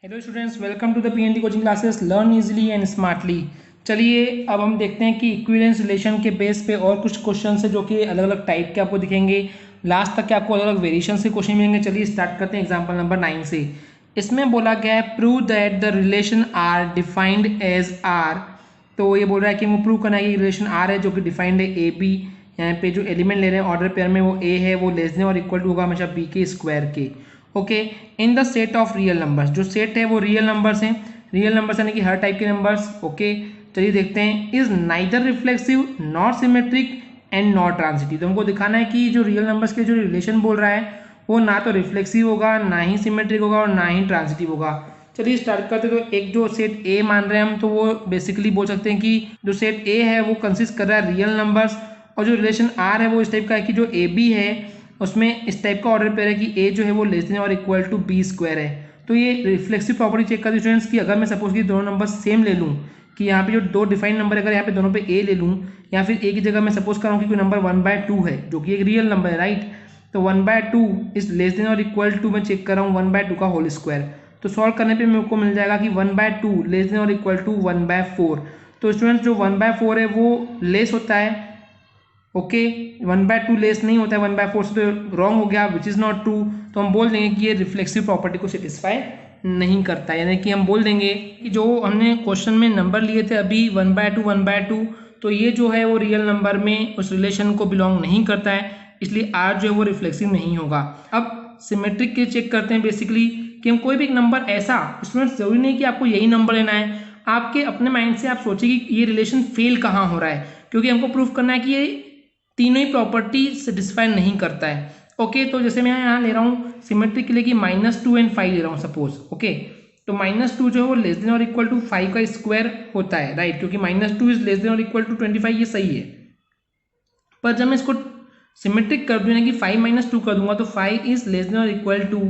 Hello students, welcome to the PND coaching classes learn easily and smartly. चलिए अब हम देखते हैं कि इक्विवेलेंस रिलेशन के बेस पे और कुछ क्वेश्चन है जो कि अलग अलग टाइप के आपको दिखेंगे। लास्ट तक के आपको अलग अलग वेरिएशन से क्वेश्चन मिलेंगे। चलिए स्टार्ट करते हैं एग्जांपल नंबर 9 से। इसमें बोला गया है prove that the relation R defined as R. तो ये बोल रहा है कि वो प्रूव करना है कि रिलेशन आर है जो कि डिफाइंड है ए बी। यहाँ पे जो एलिमेंट ले रहे हैं ऑर्डर पेयर में वो ए है, वो लेस देन और इक्वल टू होगा हमेशा बी के स्क्वायर के। Okay, in the set of real numbers, जो सेट है वो रियल नंबर्स हैं। रियल नंबर्स यानी कि हर टाइप के नंबर्स। ओके, चलिए देखते हैं। Is neither reflexive not symmetric and not transitive. तो हमको दिखाना है कि जो रियल नंबर्स के जो रिलेशन बोल रहा है वो ना तो रिफ्लेक्सिव होगा, ना ही सिमेट्रिक होगा और ना ही ट्रांजिटिव होगा। चलिए स्टार्ट करते हैं। तो एक जो सेट ए मान रहे हैं हम, तो वो बेसिकली बोल सकते हैं कि जो सेट ए है वो कंसिस्ट कर रहा है रियल नंबर्स, और जो रिलेशन आर है वो इस टाइप का है कि जो ए बी है उसमें इस टाइप का ऑर्डर पेयर है कि ए जो है वो लेस देन और इक्वल टू बी स्क्वायर है। तो ये रिफ्लेक्सिव प्रॉपर्टी चेक करती है स्टूडेंट्स की अगर मैं सपोज कि दोनों नंबर सेम ले लूँ, कि यहाँ पे जो दो डिफाइंड नंबर है अगर यहाँ पे दोनों पे ए ले लूँ, या फिर ए की जगह मैं सपोज कर रहा हूँ कि कोई नंबर 1/2 है जो कि एक रियल नंबर है, राइट। तो 1/2 इज लेस देन और इक्वल टू, मैं चेक कर रहा हूँ 1/2 का होल स्क्वायर। तो सॉल्व करने पे मेरे को मिल जाएगा कि 1/2 लेस देन और इक्वल टू 1/4। तो स्टूडेंट्स जो 1/4 है वो लेस होता है। ओके, 1/2 लेस नहीं होता है 1/4 से, तो रॉन्ग हो गया, विच इज नॉट ट्रू। तो हम बोल देंगे कि ये रिफ्लेक्सिव प्रॉपर्टी को सेटिस्फाई नहीं करता है। यानी कि हम बोल देंगे कि जो हमने क्वेश्चन में नंबर लिए थे अभी 1/2 तो ये जो है वो रियल नंबर में उस रिलेशन को बिलोंग नहीं करता है, इसलिए आर जो है वो रिफ्लेक्सिव नहीं होगा। अब सिमेट्रिक के चेक करते हैं बेसिकली कि हम कोई भी एक नंबर ऐसा, स्टूडेंट्स जरूरी नहीं कि आपको यही नंबर लेना है, आपके अपने माइंड से आप सोचिए कि ये रिलेशन फेल कहाँ हो रहा है, क्योंकि हमको प्रूफ करना है कि ये तीनों ही प्रॉपर्टी सेटिस्फाई नहीं करता है। ओके, तो जैसे मैं यहाँ ले रहा हूँ सिमेट्रिक के लिए कि -2 एंड 5 ले रहा हूँ सपोज। ओके, तो -2 जो है वो लेस देन और इक्वल टू 5 का स्क्वायर होता है, राइट, क्योंकि -2 इज लेस देन और इक्वल टू 25, ये सही है। पर जब मैं इसको सिमेट्रिक कर दूँ कि 5 - 2 कर दूंगा तो 5 इज लेस देन और इक्वल टू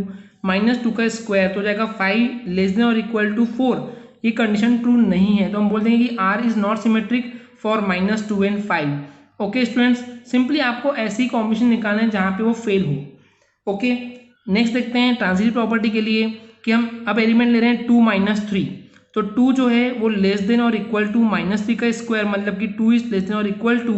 -2 का स्क्वायर, तो हो जाएगा 5 लेस देन और इक्वल टू 4। ये कंडीशन ट्रू नहीं है, तो हम बोल देंगे कि R is not symmetric for -2 and 5। Okay students, simply आपको ऐसी कॉम्बिनेशन निकालना है जहां पे वो फेल हो। ओके, नेक्स्ट देखते हैं ट्रांजिटिव प्रॉपर्टी के लिए कि हम अब एलिमेंट ले रहे हैं 2 - 3। तो 2 जो है वो लेस देन और इक्वल टू -3 का स्क्वायर, मतलब कि 2 इज लेस देन और इक्वल टू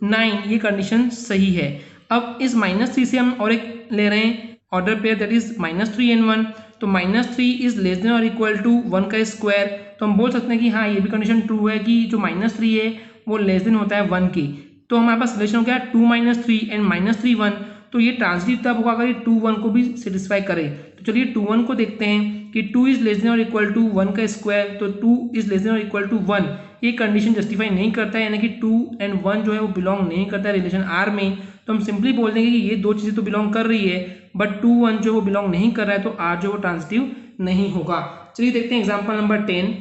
9, ये कंडीशन सही है। अब इस -3 से हम और एक ले रहे हैं order pair, that is -3 and 1। तो -3 इज लेस देन और इक्वल टू 1 का स्क्वायर, तो हम बोल सकते हैं कि हाँ ये भी कंडीशन ट्रू है कि जो -3 है वो लेस देन होता है 1 की। तो हमारे पास रिलेशन हो गया 2 - 3 एंड -3 1। तो ये ट्रांजिटिव तब होगा अगर ये 2 1 को भी सेटिस्फाई करे। तो चलिए 2 1 को देखते हैं कि 2 इज लेस देन और इक्वल टू 1 का स्क्वायर, तो 2 इज लेस देन और इक्वल टू 1, ये कंडीशन जस्टिफाई नहीं करता है, यानी कि 2 and 1 जो है वो बिलोंग नहीं करता है रिलेशन आर में। तो हम सिंपली बोल देंगे कि ये दो चीजें तो बिलोंग कर रही है बट 2 1 जो है वो बिलोंग नहीं कर रहा है, तो आर जो है वो ट्रांजिटिव नहीं होगा। चलिए देखते हैं एग्जाम्पल नंबर 10।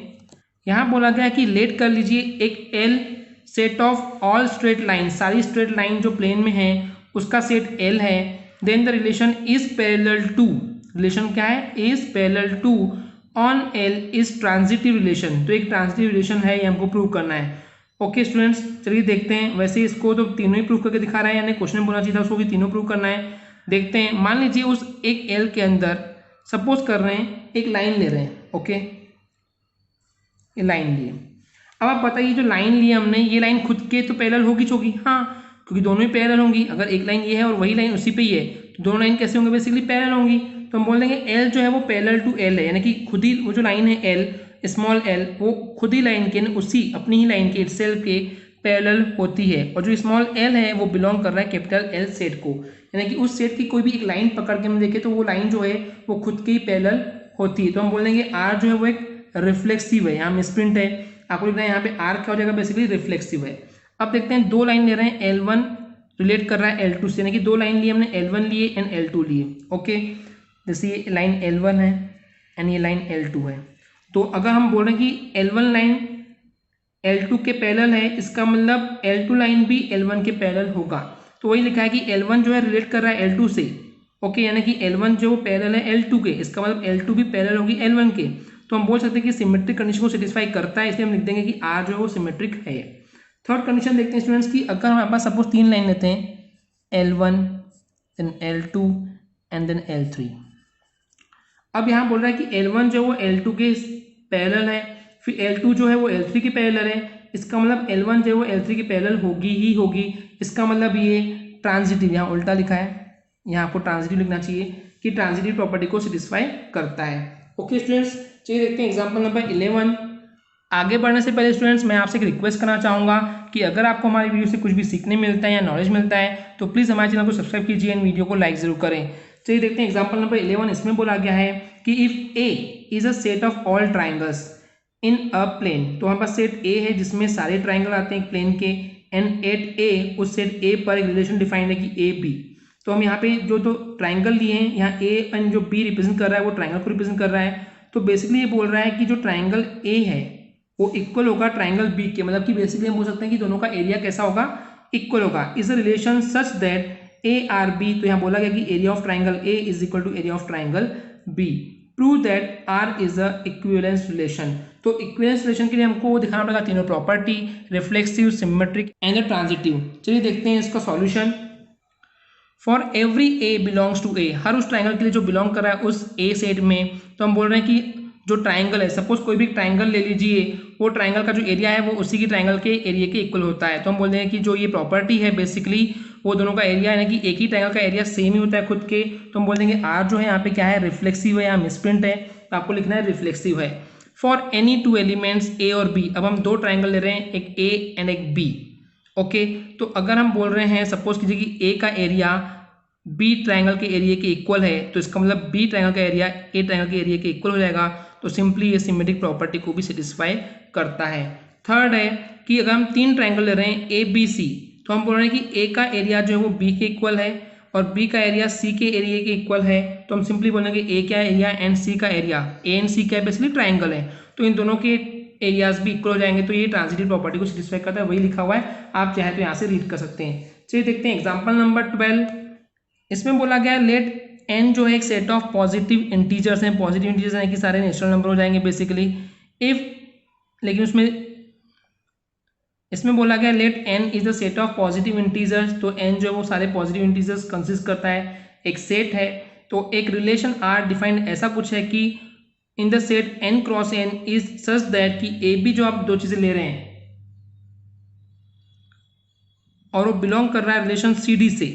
यहाँ बोला गया कि लेट कर लीजिए एक L set of all straight line, सारी स्ट्रेट लाइन जो प्लेन में है उसका सेट एल है। Then the relation is parallel to, रिलेशन क्या है, is parallel to on L is transitive relation. तो एक ट्रांजिटिव रिलेशन है, ये हमको प्रूव करना है। ओके स्टूडेंट्स, चलिए देखते हैं। वैसे इसको तो तीनों ही प्रूव करके दिखा रहा है, यानी क्वेश्चन में बोलना चाहिए था उसको कि तीनों प्रूव करना है। देखते हैं, मान लीजिए उस एक एल के अंदर सपोज कर रहे हैं एक लाइन ले रहे हैं। ओके, ये लाइन लिए। अब आप बताइए जो लाइन ली हमने, ये लाइन खुद के तो पैरेलल होगी होगी, हाँ, क्योंकि दोनों ही पैरेलल होंगी। अगर एक लाइन ये है और वही लाइन उसी पे ही है तो दोनों लाइन कैसे होंगे, बेसिकली पैरेलल होंगी। तो हम बोल देंगे एल जो है वो पैरेलल टू एल है, यानी कि खुद ही वो जो लाइन है एल, स्मॉल एल, वो खुद ही लाइन के उसी अपनी ही लाइन के इटसेल्फ के पैरेलल होती है। और जो स्मॉल एल है वो बिलोंग कर रहा है कैपिटल एल सेट को, यानी कि उस सेट की कोई भी एक लाइन पकड़ के हम देखें तो वो लाइन जो है वो खुद के ही पैरेलल होती है। तो हम बोल देंगे आर जो है वो एक रिफ्लेक्सिव है, यहाँ मिसप्रिंट है, आपको लिखना है यहाँ पे आर क्या हो जाएगा, बेसिकली रिफ्लेक्सिव है। अब देखते हैं दो लाइन ले रहे हैं, L1 रिलेट कर रहा है L2 से, यानी कि दो लाइन लिए हमने, L1 लिए एंड L2 लिए। ओके, जैसे ये लाइन L1 है एंड ये लाइन L2 है। तो अगर हम बोल रहे हैं कि L1 लाइन L2 के पैरेलल है, इसका मतलब L2 लाइन भी L1 के पैरेलल होगा। तो वही लिखा है कि L1 जो है रिलेट कर रहा है L2 से। ओके, यानी कि L1 जो पैरेलल है L2 के, इसका मतलब L2 भी पैरेलल होगी L1 के। तो हम बोल सकते हैं कि सिमेट्रिक कंडीशन को सेटिस्फाई करता है, इसलिए हम लिख देंगे कि आर जो है वो सिमेट्रिक है। थर्ड कंडीशन देखते हैं स्टूडेंट्स की, अगर हमारे पास सपोज तीन लाइन लेते हैं L1 then L2 and then L3। अब यहाँ बोल रहा है कि L1 जो वो L2 के पैरेलल है, फिर L2 जो है वो L3 के पैरेलल है। इसका मतलब L1 जो है वो L3 के पैरेलल होगी ही होगी। इसका मतलब ये ट्रांजिटिव, यहाँ उल्टा लिखा है, यहाँ आपको ट्रांजिटिव लिखना चाहिए कि ट्रांजिटिव प्रॉपर्टी को सेटिस्फाई करता है। ओके स्टूडेंट्स, चलिए देखते हैं एग्जाम्पल नंबर 11। आगे बढ़ने से पहले स्टूडेंट्स मैं आपसे एक रिक्वेस्ट करना चाहूँगा कि अगर आपको हमारी वीडियो से कुछ भी सीखने मिलता है या नॉलेज मिलता है तो प्लीज़ हमारे चैनल को सब्सक्राइब कीजिए एंड वीडियो को लाइक जरूर करें। चलिए देखते हैं एग्जाम्पल नंबर 11। इसमें बोला गया है कि if A is a set of all triangles in a plane, तो हमारे पास सेट ए है जिसमें सारे ट्राइंगल आते हैं प्लेन के, एंड एट ए, उस सेट ए पर एक रिलेशन डिफाइंड है कि ए बी। तो हम यहाँ पे जो दो ट्राइंगल लिए हैं, यहाँ ए एंड जो बी रिप्रेजेंट कर रहा है वो ट्राइंगल को रिप्रेजेंट कर रहा है। तो बेसिकली ये बोल रहा है कि जो ट्राइंगल ए है वो इक्वल होगा ट्राइंगल बी के, मतलब कि बेसिकली हम बोल सकते हैं कि दोनों का एरिया कैसा होगा, इक्वल होगा। Is a relation such that A R B, तो यहाँ बोला गया कि area of triangle A is equal to area of triangle B. Prove that R is a equivalence relation. तो इक्विवेलेंस रिलेशन के लिए हमको दिखाना पड़ेगा तीनों property, reflexive, symmetric and transitive. चलिए देखते हैं इसका solution. For every A belongs to A, हर उस ट्राइंगल के लिए जो बिलोंग कर रहा है उस ए सेट में, तो हम बोल रहे हैं कि जो ट्राइंगल है, सपोज कोई भी ट्राइंगल ले लीजिए, वो ट्राइंगल का जो एरिया है वो उसी की ट्राइंगल के एरिया के इक्वल होता है। तो हम बोलते हैं कि जो ये प्रॉपर्टी है बेसिकली वो दोनों का एरिया, यानी कि एक ही ट्राइंगल का एरिया सेम ही होता है खुद के। तो हम बोल देंगे आर जो है यहाँ पे क्या है, रिफ्लेक्सिव है या मिसप्रिंट है, तो आपको लिखना है रिफ्लेक्सिव है। फॉर एनी टू एलिमेंट्स ए और बी, अब हम दो ट्राइंगल ले रहे हैं, एक ए एंड एक बी। ओके, तो अगर हम बोल रहे हैं सपोज कीजिए कि ए का एरिया बी ट्राइंगल के एरिया के इक्वल है, तो इसका मतलब बी ट्राइंगल का एरिया ए ट्राइंगल के एरिया के इक्वल हो जाएगा। तो सिंपली ये सिमेट्रिक प्रॉपर्टी को भी सेटिस्फाई करता है। थर्ड है कि अगर हम तीन ट्राइंगल ले रहे हैं ए बी सी, तो हम बोल रहे हैं कि ए का एरिया जो है वो बी के इक्वल है और बी का एरिया सी के एरिया के इक्वल है। तो हम सिंपली बोलेंगे ए क्या एरिया एंड सी का एरिया, ए एंड सी क्या बेसिकली ट्राइंगल है, तो इन दोनों के एरियाज भी इक्वल हो जाएंगे। तो ये ट्रांजिटिव प्रॉपर्टी को सेटिस्फाई करता है, वही लिखा हुआ है, आप चाहे तो यहाँ से रीड कर सकते हैं। चलिए देखते हैं एग्जाम्पल नंबर 12। इसमें बोला गया है लेट एन जो है एक सेट ऑफ पॉजिटिव इंटीजर्स हैं, पॉजिटिव इंटीजर्स हैं कि सारे नेचुरल नंबर हो जाएंगे बेसिकली इफ, लेकिन इसमें बोला गया let N is the set of positive integers, तो एन जो है वो सारे पॉजिटिव इंटीजर्स कंसिस्ट करता है, एक सेट है। तो एक रिलेशन आर डिफाइंड ऐसा कुछ है कि in the set N cross N is such that कि ए बी जो आप दो चीजें ले रहे हैं और वो बिलोंग कर रहा है रिलेशन सी डी से।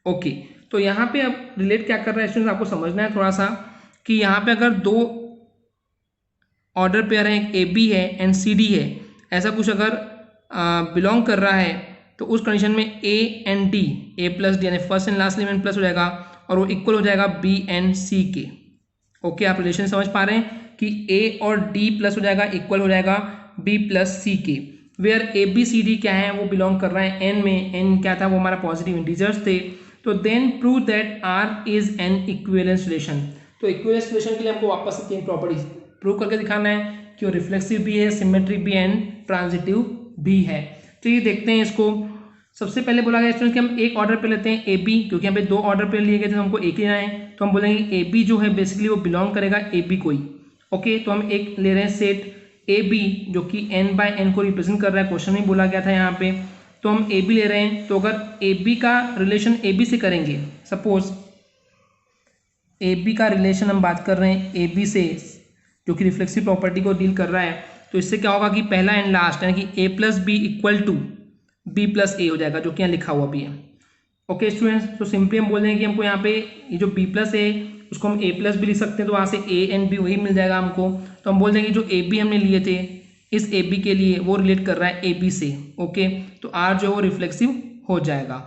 ओके, तो यहाँ पे अब रिलेट क्या कर रहा है स्टूडेंट्स, आपको समझना है थोड़ा सा कि यहाँ पे अगर दो ऑर्डर पेयर हैं, ए बी है एंड सी डी है, ऐसा कुछ अगर बिलोंग कर रहा है तो उस कंडीशन में A and D, A plus D यानी first and last element plus हो जाएगा और वो इक्वल हो जाएगा बी एंड सी के। ओके, आप रिलेशन समझ पा रहे हैं कि ए और डी प्लस हो जाएगा, इक्वल हो जाएगा बी प्लस सी के, where A B C D क्या है, वो बिलोंग कर रहा है एन में, एन क्या था, वो हमारा पॉजिटिव इंटीजर्स थे। तो then prove that R is an equivalence relation. तो इक्विवेलेंस रिलेशन के लिए हमको वापस से तीन प्रॉपर्टीज प्रूव करके दिखाना है कि वो रिफ्लेक्सिव भी है, सिमेट्रिक भी एंड ट्रांजिटिव भी है। तो ये देखते हैं इसको। सबसे पहले बोला गया स्टूडेंट कि हम एक ऑर्डर पे लेते हैं ए बी, क्योंकि यहाँ पे दो ऑर्डर पे लिए गए थे तो हमको एक लेना है, तो हम बोलेंगे ए बी जो है बेसिकली वो बिलोंग करेगा ए बी को ही। ओके, तो हम एक ले रहे हैं सेट ए बी जो कि एन बाय एन को रिप्रेजेंट कर रहा है, क्वेश्चन में बोला गया था यहाँ पे। तो हम ए बी ले रहे हैं, तो अगर ए बी का रिलेशन ए बी से करेंगे, सपोज ए बी का रिलेशन हम बात कर रहे हैं ए बी से जो कि रिफ्लेक्सिव प्रॉपर्टी को डील कर रहा है, तो इससे क्या होगा कि पहला एंड लास्ट यानी कि A plus B equal to B plus A हो जाएगा, जो कि यहाँ लिखा हुआ भी है। ओके स्टूडेंट्स, तो सिंपली हम बोल देंगे कि हमको यहाँ पे ये जो बी प्लस है उसको हम ए प्लस भी लिख सकते हैं, तो वहाँ से ए एंड बी वही मिल जाएगा हमको। तो हम बोल देंगे जो ए बी हमने लिए थे इस ए बी के लिए वो रिलेट कर रहा है ए बी से। ओके, तो आर जो है वो रिफ्लेक्सिव हो जाएगा।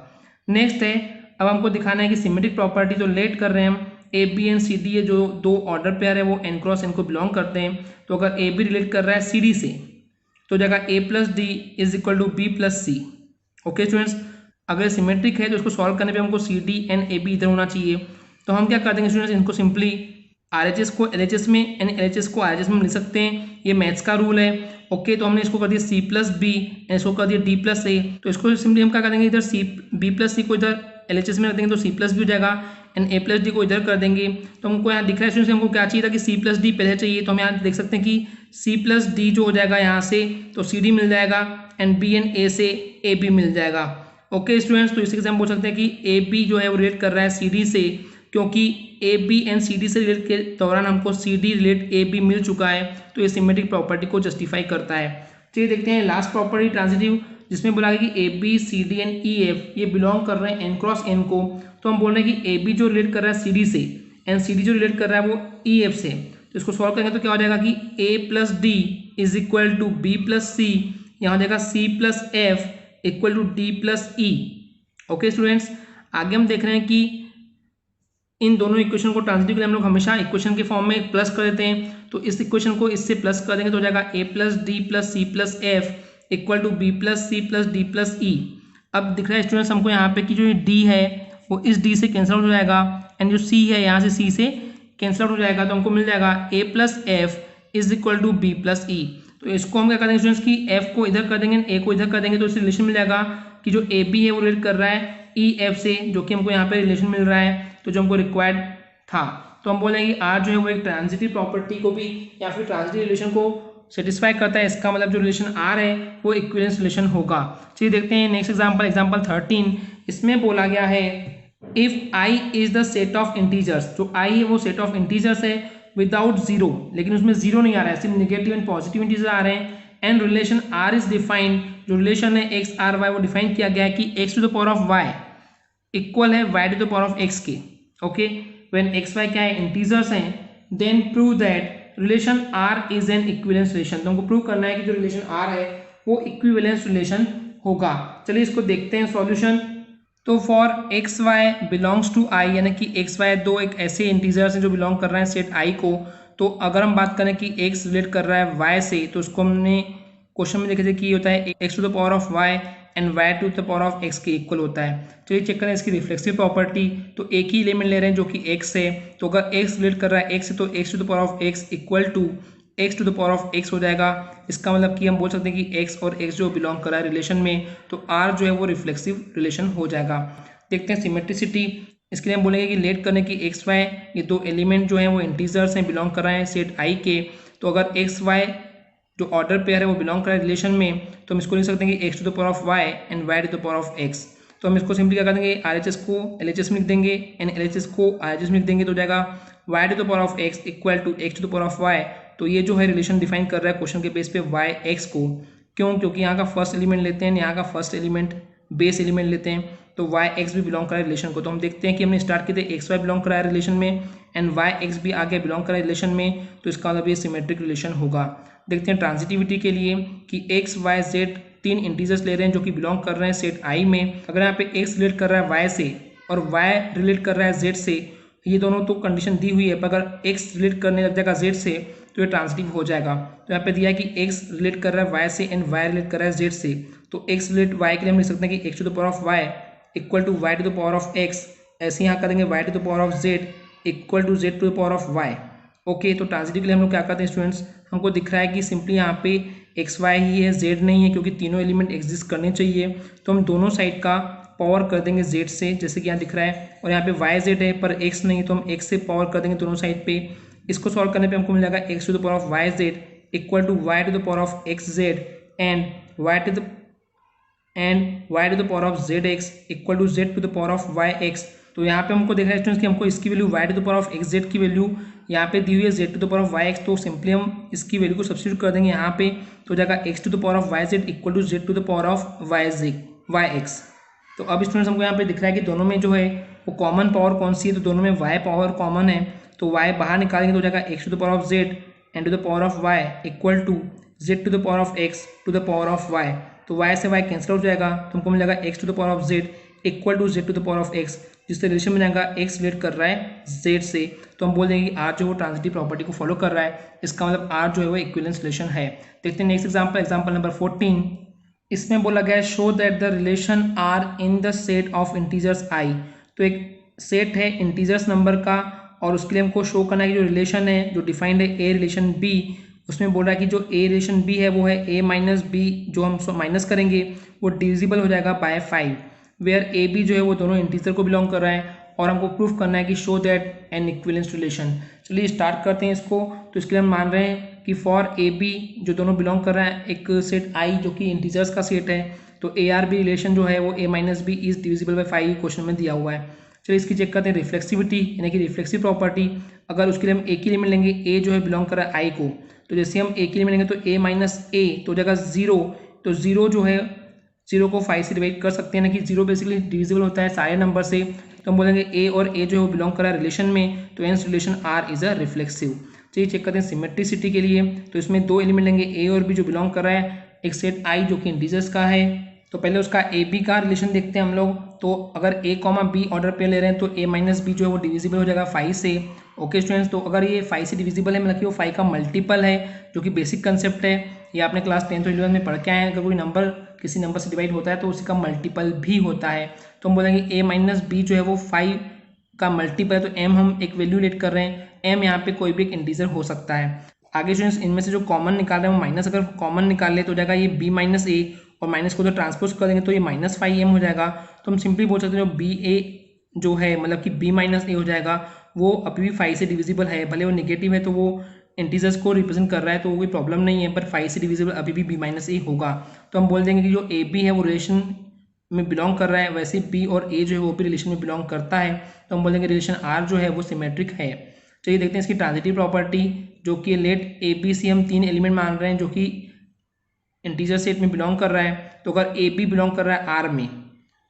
नेक्स्ट है, अब हमको दिखाना है कि सिमेट्रिक प्रॉपर्टी जो लेट कर रहे हैं हम A B and C D, ये जो दो ऑर्डर पेयर है वो एन क्रॉस एन को बिलोंग करते हैं। तो अगर ए बी रिलेट कर रहा है सी डी से तो जगह A plus D is equal to B plus C. Okay students, अगर सिमेट्रिक है तो इसको सॉल्व करने पे हमको C D and A B इधर होना चाहिए। तो हम क्या कर देंगे स्टूडेंट्स, इनको सिंपली आर एच एस को एल एच एस में एंड एल एच एस को आर एच एस में लिख सकते हैं, ये मैथ्स का रूल है। ओके, तो हमने इसको कर दिया सी प्लस बी एंड इसको कर दिया डी प्लस ए, तो इसको सिंपली हम क्या करेंगे, इधर सी बी प्लस सी को इधर एल एच एस में रख देंगे तो सी प्लस बी हो जाएगा एंड ए प्लस डी को इधर कर देंगे। तो हमको यहाँ दिख रहा है स्टूडेंट्स, हमको क्या चाहिए था कि सी प्लस डी पहले चाहिए, तो हम यहाँ देख सकते हैं कि सी प्लस डी जो हो जाएगा यहाँ से तो सी डी मिल जाएगा एंड बी एंड ए से ए बी मिल जाएगा। ओके स्टूडेंट्स, तो इसी से हम बोल सकते हैं कि ए बी जो है वो रिलेट कर रहा है सी डी से, क्योंकि A B and C D से रिलेट के दौरान हमको C D relate A B मिल चुका है, तो ये सिमेट्रिक प्रॉपर्टी को जस्टिफाई करता है। चलिए देखते हैं लास्ट प्रॉपर्टी ट्रांजिटिव, जिसमें बोला गया कि A B C D and E F ये बिलोंग कर रहे हैं एन क्रॉस एन को। तो हम बोल रहे हैं कि ए बी जो रिलेट कर रहा है सी डी से एंड सी डी जो रिलेट कर रहा है वो ई एफ से, तो इसको सॉल्व करेंगे तो क्या हो जाएगा कि A plus D is equal to B plus C, यहाँ हो जाएगा C plus F equal to D plus E. Okay students, आगे हम देख रहे हैं कि इन दोनों इक्वेशन को ट्रांजिटिव के लिए हम लोग हमेशा इक्वेशन के फॉर्म में प्लस कर देते हैं, तो इस इक्वेशन को इससे प्लस कर देंगे तो हो जाएगा A plus D plus C plus F equal to B plus C plus D plus E. अब दिख रहा है स्टूडेंट्स हमको यहाँ पे कि जो डी है वो इस डी से कैंसिल आउट हो जाएगा एंड जो सी है यहाँ से सी से कैंसिल आउट हो जाएगा, तो हमको मिल जाएगा A plus F is equal to B plus E. तो इसको हम क्या कर देंगे स्टूडेंट्स की एफ को इधर कर देंगे ए को इधर कर देंगे, तो इससे रिलेशन मिल जाएगा कि जो ए बी है वो रिलेट कर रहा है ई एफ से, जो कि हमको यहाँ पे रिलेशन मिल रहा है, तो जो हमको रिक्वायर्ड था। तो हम बोलेंगे आर जो है वो एक ट्रांजिटिव प्रॉपर्टी को भी या फिर ट्रांजिटिव रिलेशन को सेटिस्फाई करता है, इसका मतलब जो रिलेशन आर है वो इक्विवेलेंस रिलेशन होगा। चलिए देखते हैं नेक्स्ट एग्जांपल, एग्जांपल 13। इसमें बोला गया है if I is the set of integers, जो आई है वो सेट ऑफ इंटीजर्स है विदाउट जीरो, लेकिन उसमें जीरो नहीं आ रहा है, सिर्फ नेगेटिव एंड पॉजिटिव इंटीजर आ रहे हैं, and relation R is defined, जो रिलेशन है एक्स आर वाई वो डिफाइन किया गया है कि x to the power of Y equal है Y to the power of X के। ओके, व्हेन एक्स वाई क्या है इंटीजर्स हैं, then prove that relation R is an equivalence relation. तो हमको प्रूव करना है कि जो रिलेशन आर है वो इक्विवेलेंस रिलेशन होगा। चलिए इसको देखते हैं सॉल्यूशन। तो for X Y belongs to I, यानी कि एक्स वाई दो एक ऐसे इंटीजर्स हैं जो बिलोंग कर रहे हैं सेट आई को, तो अगर हम बात करें कि एक्स रिलेट कर रहा है वाई से, तो उसको हमने क्वेश्चन में देखे थे कि होता है X to the power of Y and Y to the power of X के इक्वल होता है। चलिए चेक करें इसकी रिफ्लेक्सिव प्रॉपर्टी, तो एक ही एलिमेंट ले रहे हैं जो कि एक्स है, तो अगर एक्स रिलेट कर रहा है एक्स से तो X to the power of x equal to x to the power of X हो जाएगा। इसका मतलब कि हम बोल सकते हैं कि एक्स और एक्स जो बिलोंग कर रहा है रिलेशन में, तो आर जो है वो रिफ्लेक्सिव रिलेशन हो जाएगा। देखते हैं सिमेट्रिसिटी, इसके लिए हम बोलेंगे कि लेट करने की एक्स वाई ये दो एलिमेंट जो हैं वो इंटीजर्स हैं, बिलोंग कर रहे हैं सेट आई के, तो अगर एक्स वाई जो ऑर्डर पेयर है वो बिलोंग कर रहा है रिलेशन में, तो हम इसको लिख सकते हैं कि x to the power of Y and Y to the power of x. तो हम इसको सिंपली क्या कर देंगे, आर एच एस को एल एच एस में लिख देंगे एंड एल एच एस को आर एच एस में लिख देंगे, तो हो जाएगा y to the power of x equal to x to the power of y. तो ये जो है रिलेशन डिफाइन कर रहा है क्वेश्चन के बेस पे वाई एक्स को, क्यों, क्योंकि यहाँ का फर्स्ट एलिमेंट लेते हैं, यहाँ का फर्स्ट एलिमेंट बेस एलिमेंट लेते हैं, तो वाई एक्स भी बिलोंग कर रहा है रिलेशन को। तो हम देखते हैं कि हमने स्टार्ट किए थे एक्स वाई बिलोंग कर रहा है रिलेशन में एंड वाई एक्स भी आगे बिलोंग कर रहा है रिलेशन में, तो इसका मतलब ये सिमेट्रिक रिलेशन होगा। देखते हैं ट्रांजिटिविटी के लिए कि एक्स वाई जेड तीन इंटीजर्स ले रहे हैं जो कि बिलोंग कर रहे हैं सेट आई में। अगर यहाँ पे एक्स रिलेट कर रहा है वाई से और वाई रिलेट कर रहा है जेड से, ये दोनों तो कंडीशन दी हुई है, पर अगर एक्स रिलेट करने लग जाएगा जेड से तो ये ट्रांजिटिव हो जाएगा। तो यहाँ पे दिया है कि एक्स रिलेट कर रहा है वाई से एंड वाई रिलेट कर रहा है जेड से, तो एक्स रिलेट वाई के लिए हम लिख सकते हैं कि x to the power of Y equal to y to the power of x, ऐसे यहाँ कर देंगे y to the power of z equal to z to the power of y. Okay, तो ट्रांजिटिव के लिए हम लोग क्या करते हैं स्टूडेंट्स, हमको दिख रहा है कि सिंपली यहाँ पे एक्स वाई ही है, जेड नहीं है, क्योंकि तीनों एलिमेंट एग्जिस्ट करने चाहिए, तो हम दोनों साइड का पावर कर देंगे जेड से, जैसे कि यहाँ दिख रहा है, और यहाँ पे वाई जेड है पर एक्स नहीं, तो हम एक्स से पावर कर देंगे दोनों साइड पे। इसको सॉल्व करने पे हमको मिल जाएगा x to the power of y z equal to y to the power of x z and Y to the power of z x equal to z to the power of y x. तो यहाँ पे हमको देख रहा है students कि हमको इसकी value y to the power of x z की वैल्यू यहाँ पे दी हुई है z to the power of y x, तो सिंपली हम इसकी वैल्यू को सब्स्टिट्यूट कर देंगे यहाँ पे, तो हो जाएगा x to the power of y z equal to z to the power of y x. तो अब स्टूडेंट्स हमको यहाँ पे दिख रहा है कि दोनों में जो है वो कॉमन पावर कौन सी है, तो दोनों में वाई पावर कॉमन है, तो वाई बाहर निकालेंगे तो हो जाएगा x to the power of z and to the power of Y equal to z to the power of x to the power of y. तो वाई से वाई कैंसिल हो जाएगा, तो हमको मिल जाएगा x to the power of z equal to z to the power of x, जिससे relation में जाएगा एक्स रिलेट कर रहा है जेड से, तो हम बोल देंगे कि आर जो वो ट्रांजिटिव प्रॉपर्टी को फॉलो कर रहा है, इसका मतलब आर जो है वो इक्विवेलेंस रिलेशन है। देखते हैं नेक्स्ट एग्जांपल, एग्जांपल नंबर 14। इसमें बोला गया है show that the relation R in the set of integers I. तो एक सेट है इंटीजर्स नंबर का और उसके लिए हमको शो करना है कि जो रिलेशन है जो डिफाइंड है ए रिलेशन बी, उसमें बोल रहा है कि जो ए रिलेशन बी है वो है ए माइनस बी, जो हम माइनस करेंगे वो डिविजिबल हो जाएगा बाय 5, वेयर ए बी जो है वो दोनों इंटीजर को बिलोंग कर रहा है, और हमको प्रूफ करना है कि show that N equivalence relation. चलिए स्टार्ट करते हैं इसको। तो इसके लिए हम मान रहे हैं कि फॉर ए बी जो दोनों बिलोंग कर रहा है एक सेट आई जो कि इंटीजर्स का सेट है, तो ए आर बी रिलेशन जो है वो A minus B is divisible by 5 question में दिया हुआ है। चलिए इसकी चेक करते हैं रिफ्लेक्सिविटी यानी कि रिफ्लेक्सिव प्रॉपर्टी। अगर उसके लिए हम ए की लिमिट लेंगे, ए जो है बिलोंग कर रहा है आई को, तो जैसे हम ए की लिमिट लेंगे तो ए माइनस ए तो हो जाएगा 0, तो 0 जो है 0 को 5 से डिवाइड कर सकते हैं ना कि 0 बेसिकली डिविजिबल होता है सारे नंबर से, तो हम बोलेंगे ए और ए जो है वो बिलोंग कर रहा है रिलेशन में, तो hence relation R is a reflexive. चलिए चेक करते हैं सिमेट्रिसिटी के लिए, तो इसमें दो एलिमेंट लेंगे ए और बी जो बिलोंग कर रहा है एक सेट आई जो कि इंटीजर्स का है। तो पहले उसका ए बी का रिलेशन देखते हैं हम लोग, तो अगर ए कॉमा बी ऑर्डर पे ले रहे हैं तो ए माइनस बी जो है वो डिविजिबल हो जाएगा 5 से। ओके स्टूडेंट्स, तो अगर ये 5 से डिविजिबल है मतलब कि वो 5 का मल्टीपल है, जो कि बेसिक कंसेप्ट है, ये आपने क्लास 10th और 11th में पढ़ के आए हैं। अगर कोई नंबर किसी नंबर से डिवाइड होता है तो उसका मल्टीपल भी होता है, तो हम बोलेंगे ए माइनस बी जो है वो 5 का मल्टीपल है, तो एम हम एक वैल्यू लेट कर रहे हैं, एम यहाँ पे कोई भी एक इंटीजर हो सकता है। आगे स्टूडेंट्स इनमें से जो कॉमन निकाल रहे हैं वो माइनस अगर कॉमन निकाल ले तो हो जाएगा ये बी माइनस ए, और माइनस को तो ट्रांसपोज कर देंगे तो ये माइनस 5m हो जाएगा। तो हम सिंपली बोल सकते हैं जो बी ए जो है मतलब कि बी माइनस ए हो जाएगा वो अभी भी 5 से डिविजिबल है, भले वो नेगेटिव है तो वो इंटीजर्स को रिप्रेजेंट कर रहा है तो कोई प्रॉब्लम नहीं है, पर 5 से डिविजिबल अभी भी बी माइनस ए होगा। तो हम बोल देंगे कि जो ए बी है वो रिलेशन में बिलोंग कर रहा है, वैसे बी और ए जो है वो भी रिलेशन में बिलोंग करता है, तो हम बोलेंगे रिलेशन आर जो है वो सिमेट्रिक है। चलिए देखते हैं इसकी ट्रांजिटिव प्रॉपर्टी, जो कि लेट ए बी सी हम 3 एलिमेंट मान रहे हैं जो कि इंटीजर सेट में बिलोंग कर रहा है, तो अगर ए बी बिलोंग कर रहा है आर में,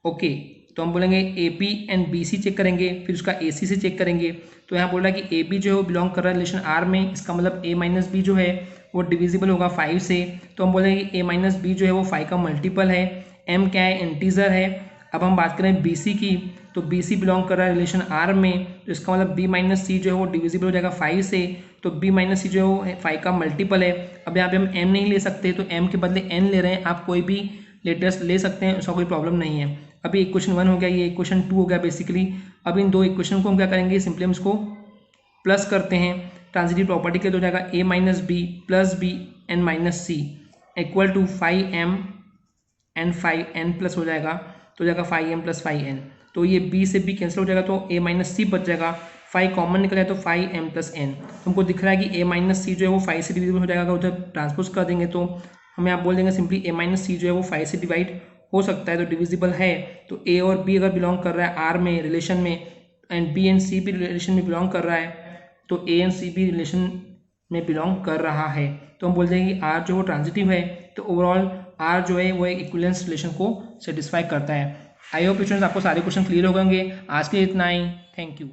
ओके, तो हम बोलेंगे A B and B C check करेंगे, फिर उसका ए सी से चेक करेंगे। तो यहाँ बोल रहा है कि ए बी जो है वो बिलोंग कर रहा है रिलेशन आर में, इसका मतलब ए माइनस बी जो है वो डिविजिबल होगा 5 से, तो हम बोलेंगे कि ए माइनस बी जो है वो 5 का मल्टीपल है, एम क्या है इंटीजर है। अब हम बात करें बी सी की, तो बी सी बिलोंग कर रहा है रिलेशन आर में, तो इसका मतलब बी माइनस सी जो है वो डिविजिबल हो जाएगा 5 से, तो बी माइनस सी जो है वो 5 का मल्टीपल है। अब यहाँ पे हम एम नहीं ले सकते तो एम के बदले एन ले रहे हैं, आप कोई भी लेटेस्ट ले सकते हैं, उसका कोई प्रॉब्लम नहीं है। अभी इक्वेशन 1 हो गया, ये इक्वेशन 2 हो गया बेसिकली। अब इन दो इक्वेशन को हम क्या करेंगे, सिंपली हम इसको प्लस करते हैं ट्रांजिटिव प्रॉपर्टी के, तो हो जाएगा A minus B plus B N minus C equal to 5m and 5n plus हो जाएगा, तो हो जाएगा 5m प्लस 5n, तो ये b से b कैंसिल हो जाएगा तो a माइनस सी बच जाएगा, 5 कॉमन निकल जाए तो 5m प्लस n। तुमको दिख रहा है कि a माइनस सी जो है वो 5 से डिविजिबल हो जाएगा, अगर उधर ट्रांसपोज कर देंगे तो हम यहाँ बोल देंगे सिंपली a माइनस सी जो है वो 5 से डिवाइड हो सकता है, तो डिविजिबल है। तो a और b अगर बिलोंग कर रहा है r में रिलेशन में, एंड b एंड c भी रिलेशन में बिलोंग कर रहा है, तो a एंड c भी रिलेशन में बिलोंग कर रहा है, तो हम बोल देंगे कि r जो वो ट्रांजिटिव है, तो ओवरऑल r जो है वो एक इक्विवेलेंस रिलेशन को सेटिस्फाई करता है। आई होप स्टूडेंट्स आपको सारे क्वेश्चन क्लियर हो गए। आज के लिए इतना ही, थैंक यू।